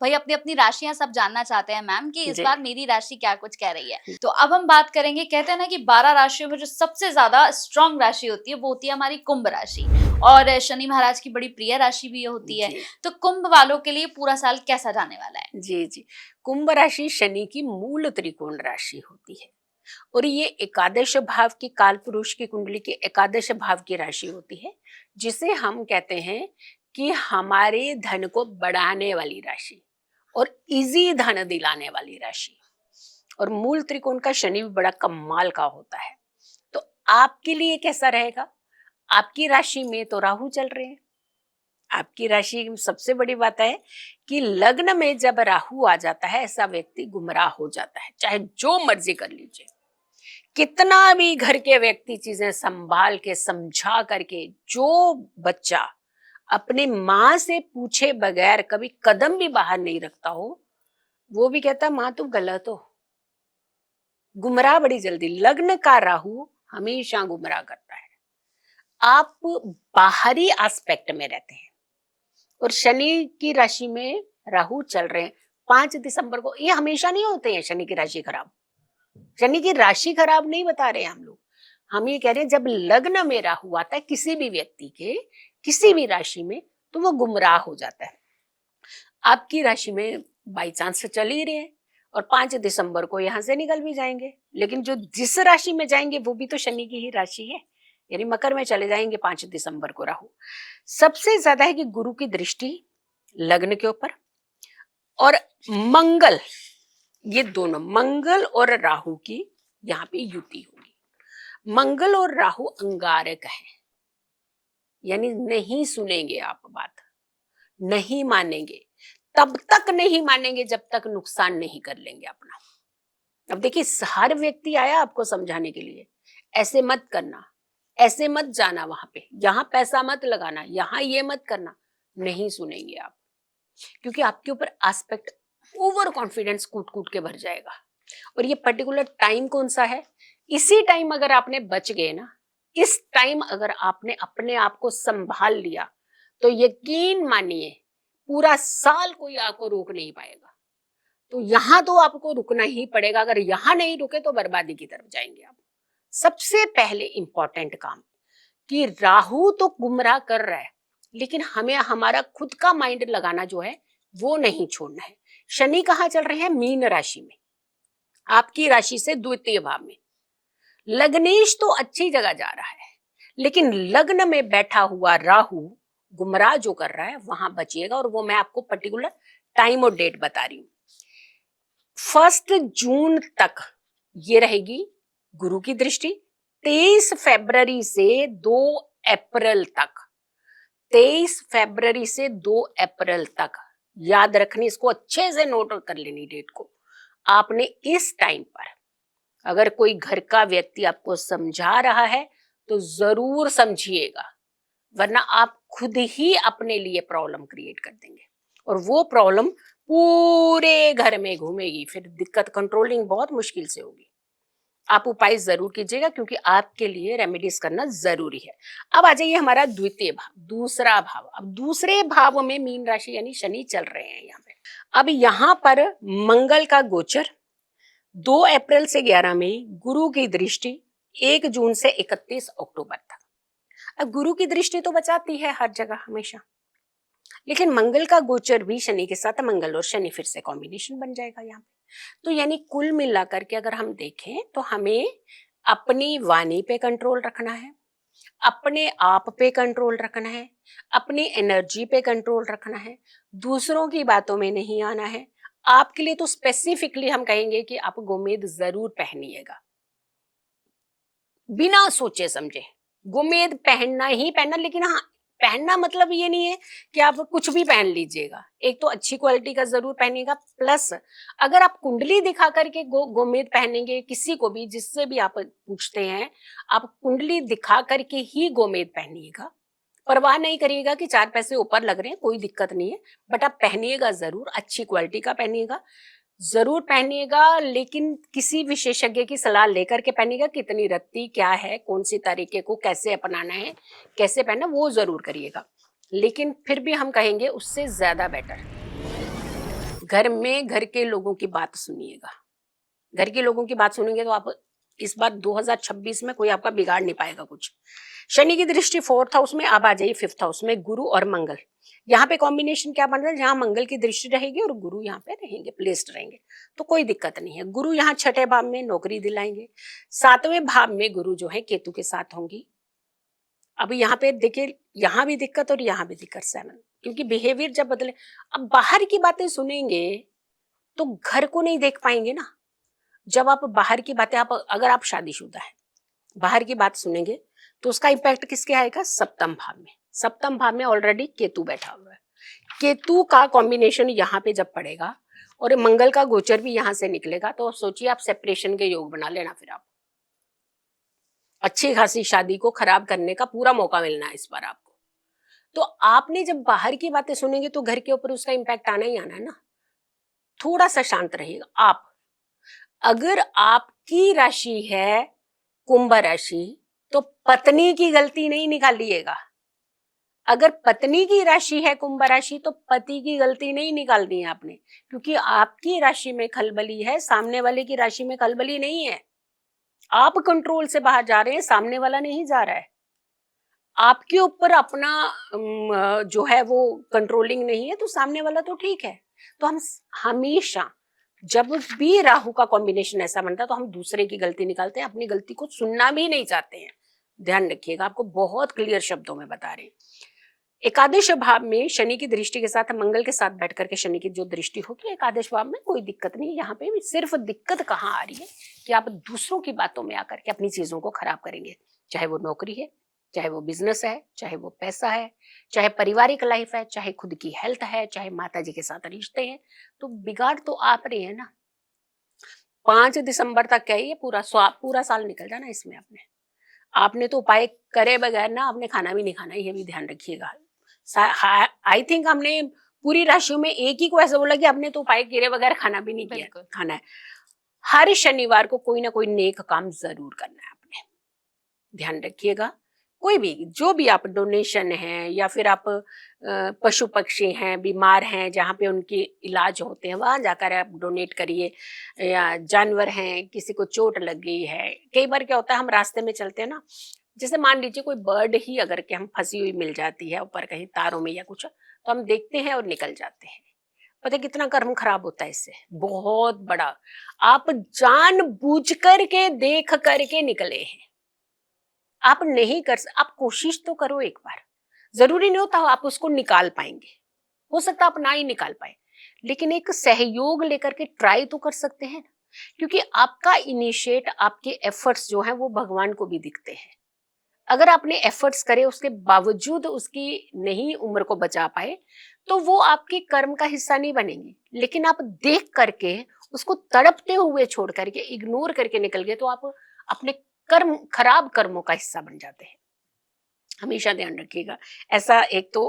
भाई अपनी अपनी राशियां सब जानना चाहते हैं मैम कि इस जी। बार मेरी राशि क्या कुछ कह रही है। तो अब हम बात करेंगे, कहते हैं ना कि 12 राशियों में जो सबसे ज्यादा स्ट्रांग राशि होती है वो होती है हमारी कुंभ राशि, और शनि महाराज की बड़ी प्रिय राशि भी ये होती है। जी। तो कुंभ वालों के लिए पूरा साल कैसा जाने वाला है? जी। जी। कुंभ राशि शनि की मूल त्रिकोण राशि होती है और ये एकादश भाव की, काल पुरुष की कुंडली की एकादश भाव की राशि होती है, जिसे हम कहते हैं कि हमारे धन को बढ़ाने वाली राशि और इजी धन दिलाने वाली राशि। और मूल त्रिकोण का शनि भी बड़ा कमाल का होता है। तो आपके लिए कैसा रहेगा? आपकी राशि में तो राहु चल रहे हैं। आपकी राशि में सबसे बड़ी बात है कि लग्न में जब राहु आ जाता है, ऐसा व्यक्ति गुमराह हो जाता है, चाहे जो मर्जी कर लीजिए। कितना भी घर के व्यक्ति चीजें संभाल के समझा करके, जो बच्चा अपने माँ से पूछे बगैर कभी कदम भी बाहर नहीं रखता हो, वो भी कहता माँ तुम गलत हो। गुमराह बड़ी जल्दी, लग्न का राहु हमेशा गुमराह करता है। आप बाहरी एस्पेक्ट में रहते हैं और शनि की राशि में राहु चल रहे हैं 5 दिसंबर को। ये हमेशा नहीं होते हैं शनि की राशि खराब। शनि की राशि खराब नहीं बता रहे हैं हम लोग, हम ये कह रहे हैं जब लग्न में राहु आता है किसी भी व्यक्ति के, किसी भी राशि में, तो वो गुमराह हो जाता है। आपकी राशि में बाई चांस चल ही रहे हैं और 5 दिसंबर को यहां से निकल भी जाएंगे, लेकिन जो जिस राशि में जाएंगे वो भी तो शनि की ही राशि है, यानी मकर में चले जाएंगे 5 दिसंबर को राहु। सबसे ज्यादा है कि गुरु की दृष्टि लग्न के ऊपर और मंगल, ये दोनों मंगल और राहु की यहाँ पे युति होगी। मंगल और राहु अंगारक है, यानी नहीं सुनेंगे आप बात, नहीं मानेंगे, तब तक नहीं मानेंगे जब तक नुकसान नहीं कर लेंगे अपना। अब देखिए, हर व्यक्ति आया आपको समझाने के लिए, ऐसे मत करना, ऐसे मत जाना वहां पे, यहां पैसा मत लगाना, यहां ये मत करना, नहीं सुनेंगे आप, क्योंकि आपके ऊपर एस्पेक्ट ओवर कॉन्फिडेंस कूट कूट के भर जाएगा। और ये पर्टिकुलर टाइम कौन सा है? इसी टाइम अगर आपने बच गए ना, इस टाइम अगर आपने अपने आप को संभाल लिया, तो यकीन मानिए पूरा साल कोई आपको रोक नहीं पाएगा। तो यहां तो आपको रुकना ही पड़ेगा, अगर यहां नहीं रुके तो बर्बादी की तरफ जाएंगे आप। सबसे पहले इंपॉर्टेंट काम कि राहु तो गुमराह कर रहा है, लेकिन हमें हमारा खुद का माइंड लगाना जो है वो नहीं छोड़ना है। शनि कहाँ चल रहे हैं? मीन राशि में, आपकी राशि से द्वितीय भाव में। लग्नेश तो अच्छी जगह जा रहा है, लेकिन लग्न में बैठा हुआ राहु गुमराह जो कर रहा है वहां बचिएगा, और वो मैं आपको पर्टिकुलर टाइम और डेट बता रही हूं। 1 जून तक ये रहेगी गुरु की दृष्टि, 23 फरवरी से 2 अप्रैल तक, 23 फरवरी से 2 अप्रैल तक याद रखनी, इसको अच्छे से नोट कर लेनी डेट को। आपने इस टाइम पर अगर कोई घर का व्यक्ति आपको समझा रहा है तो जरूर समझिएगा, वरना आप खुद ही अपने लिए प्रॉब्लम क्रिएट कर देंगे और वो प्रॉब्लम पूरे घर में घूमेगी, फिर दिक्कत कंट्रोलिंग बहुत मुश्किल से होगी। आप उपाय जरूर कीजिएगा, क्योंकि आपके लिए रेमेडीज करना जरूरी है। अब आ जाइए हमारा द्वितीय भाव, दूसरा भाव। अब दूसरे भाव में मीन राशि यानी शनि चल रहे हैं यहाँ पे। अब यहाँ पर मंगल का गोचर 2 अप्रैल से 11 मई, गुरु की दृष्टि 1 जून से 31 अक्टूबर तक। अब गुरु की दृष्टि तो बचाती है हर जगह हमेशा, लेकिन मंगल का गोचर भी शनि के साथ, मंगल और शनि फिर से कॉम्बिनेशन बन जाएगा यहाँ पे। तो यानी कुल मिलाकर के अगर हम देखें तो हमें अपनी वाणी पे कंट्रोल रखना है, अपने आप पे कंट्रोल रखना है, अपनी एनर्जी पे कंट्रोल रखना है, दूसरों की बातों में नहीं आना है। आपके लिए तो स्पेसिफिकली हम कहेंगे कि आप गोमेद जरूर पहनिएगा, बिना सोचे समझे गोमेद पहनना ही पहनना। लेकिन हाँ, पहनना मतलब ये नहीं है कि आप कुछ भी पहन लीजिएगा, एक तो अच्छी क्वालिटी का जरूर पहनिएगा। प्लस अगर आप कुंडली दिखा करके गोमेद पहनेंगे, किसी को भी जिससे भी आप पूछते हैं, आप कुंडली दिखा करके ही गोमेद पहनिएगा। परवाह नहीं करिएगा कि 4 पैसे ऊपर लग रहे हैं, कोई दिक्कत नहीं है, बट आप पहनिएगा जरूर, अच्छी क्वालिटी का पहनिएगा, जरूर पहनिएगा। लेकिन किसी विशेषज्ञ की सलाह लेकर के पहनिएगा, कितनी रत्ती क्या है, कौन सी तरीके को कैसे अपनाना है, कैसे पहनना, वो जरूर करिएगा। लेकिन फिर भी हम कहेंगे उससे ज्यादा बेटर घर में घर के लोगों की बात सुनिएगा। घर के लोगों की बात सुनेंगे तो आप इस बार 2026 में कोई आपका बिगाड़ नहीं पाएगा कुछ। शनि की दृष्टि 4th हाउस में, अब आ जाइए 5th हाउस में, गुरु और मंगल। यहाँ पे कॉम्बिनेशन क्या बन रहा है, जहाँ मंगल की दृष्टि रहेगी और गुरु यहाँ पे रहेंगे, प्लेस्ड रहेंगे, तो कोई दिक्कत नहीं है। गुरु यहाँ 6ठे भाव में नौकरी दिलाएंगे। 7वें भाव में गुरु जो है केतु के साथ होंगी। अब यहाँ पे देखिए, यहाँ भी दिक्कत और यहाँ भी दिक्कत 7, क्योंकि बिहेवियर जब बदले, अब बाहर की बातें सुनेंगे तो घर को नहीं देख पाएंगे ना। जब आप बाहर की बातें, आप अगर आप शादीशुदा है, बाहर की बात सुनेंगे तो उसका इम्पैक्ट किसके आएगा, 7th भाव में। 7th भाव में ऑलरेडी केतु बैठा हुआ है। केतु का कॉम्बिनेशन यहाँ पे जब पड़ेगा और मंगल का गोचर भी यहाँ से निकलेगा, तो सोचिए आप सेपरेशन के योग बना लेना। फिर आप अच्छी खासी शादी को खराब करने का पूरा मौका मिलना है इस बार आपको। तो आपने जब बाहर की बातें सुनेंगे तो घर के ऊपर उसका इम्पैक्ट आना ही आना है ना। थोड़ा सा शांत रहिएगा आप। अगर आपकी राशि है कुंभ राशि, तो पत्नी की गलती नहीं निकालिएगा। अगर पत्नी की राशि है कुंभ राशि, तो पति की गलती नहीं निकालनी है आपने, क्योंकि आपकी राशि में खलबली है, सामने वाले की राशि में खलबली नहीं है। आप कंट्रोल से बाहर जा रहे हैं, सामने वाला नहीं जा रहा है। आपके ऊपर अपना जो है वो कंट्रोलिंग नहीं है, तो सामने वाला तो ठीक है। तो हम हमेशा जब भी राहु का कॉम्बिनेशन ऐसा बनता है तो हम दूसरे की गलती निकालते हैं, अपनी गलती को सुनना भी नहीं चाहते हैं। ध्यान रखिएगा, आपको बहुत क्लियर शब्दों में बता रहे हैं। एकादश भाव में शनि की दृष्टि के साथ, मंगल के साथ बैठ करके शनि की जो दृष्टि होगी एकादश भाव में, कोई दिक्कत नहीं। यहाँ पे भी सिर्फ दिक्कत कहाँ आ रही है कि आप दूसरों की बातों में आकर के अपनी चीजों को खराब करेंगे। चाहे वो नौकरी है, चाहे वो बिजनेस है, चाहे वो पैसा है, चाहे पारिवारिक लाइफ है, चाहे खुद की हेल्थ है, चाहे माता जी के साथ रिश्ते हैं, तो बिगाड़ तो आप रहे हैं ना। 5 दिसंबर तक क्या है, ये पूरा साल निकल जाना इसमें। आपने तो उपाय करे बगैर ना आपने खाना भी नहीं खाना, ये भी ध्यान रखिएगा। आई थिंक हमने पूरी राशियों में एक ही को ऐसा बोला कि आपने तो उपाय किए बगैर खाना भी नहीं किया, खाना है। हर शनिवार को कोई ना कोई नेक काम जरूर करना है आपने, ध्यान रखिएगा। कोई भी, जो भी आप डोनेशन है, या फिर आप पशु पक्षी हैं, बीमार हैं, जहाँ पे उनके इलाज होते हैं वहां जाकर आप डोनेट करिए। या जानवर हैं, किसी को चोट लग गई है, कई बार क्या होता है हम रास्ते में चलते हैं ना, जैसे मान लीजिए कोई बर्ड ही अगर के हम फंसी हुई मिल जाती है ऊपर कहीं तारों में या कुछ, तो हम देखते हैं और निकल जाते हैं। पता है कितना कर्म खराब होता है इससे, बहुत बड़ा। आप जानबूझ करके देख करके निकले हैं, आप नहीं कर, आप कोशिश तो करो एक बार। जरूरी नहीं होता आप उसको निकाल पाएंगे, हो सकता आप ना ही निकाल पाए, लेकिन एक सहयोग लेकर के ट्राई तो कर सकते हैं, क्योंकि आपका इनिशिएट, आपके एफर्ट्स जो हैं वो भगवान को भी दिखते हैं। अगर आपने एफर्ट्स करे उसके बावजूद उसकी नहीं उम्र को बचा पाए, तो वो आपके कर्म का हिस्सा नहीं बनेंगी। लेकिन आप देख करके उसको तड़पते हुए छोड़ करके, इग्नोर करके निकल गए, तो आप अपने खराब कर्मों का हिस्सा बन जाते हैं। हमेशा ध्यान रखिएगा। ऐसा एक तो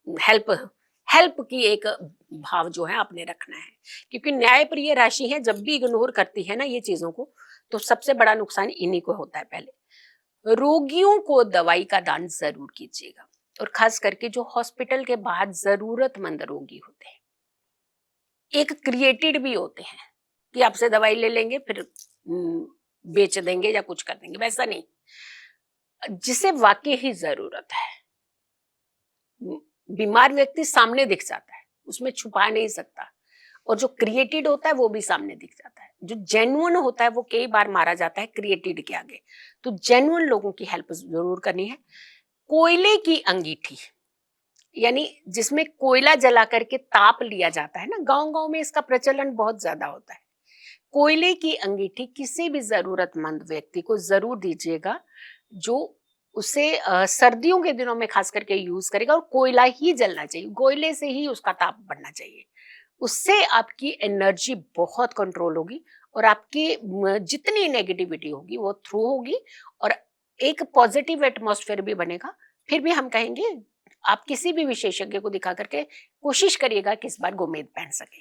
हेल्प की एक भाव जो है आपने रखना है, क्योंकि न्यायप्रिय राशि है, जब भी इग्नोर करती है ना ये चीजों को, तो सबसे बड़ा नुकसान इन्हीं को होता है। पहले रोगियों को दवाई का दान जरूर कीजिएगा, और खास करके जो हॉस्पिटल के बाद जरूरतमंद रोगी होते हैं, एक क्रिएटेड भी होते हैं कि आपसे दवाई ले लेंगे फिर बेच देंगे या कुछ कर देंगे, वैसा नहीं। जिसे वाकई ही जरूरत है, बीमार व्यक्ति सामने दिख जाता है, उसमें छुपा नहीं सकता, और जो क्रिएटेड होता है वो भी सामने दिख जाता है। जो जेन्युइन होता है वो कई बार मारा जाता है क्रिएटेड के आगे। तो जेन्युइन लोगों की हेल्प जरूर करनी है। कोयले की अंगीठी, यानी जिसमें कोयला जला करके ताप लिया जाता है ना, गांव-गांव में इसका प्रचलन बहुत ज्यादा होता है। कोयले की अंगीठी किसी भी जरूरतमंद व्यक्ति को जरूर दीजिएगा, जो उसे सर्दियों के दिनों में खास करके यूज करेगा, और कोयला ही जलना चाहिए, कोयले से ही उसका ताप बढ़ना चाहिए। उससे आपकी एनर्जी बहुत कंट्रोल होगी, और आपकी जितनी नेगेटिविटी होगी वो थ्रू होगी, और एक पॉजिटिव एटमॉस्फेयर भी बनेगा। फिर भी हम कहेंगे आप किसी भी विशेषज्ञ को दिखा करके कोशिश करिएगा कि इस बार गोमेद पहन सके।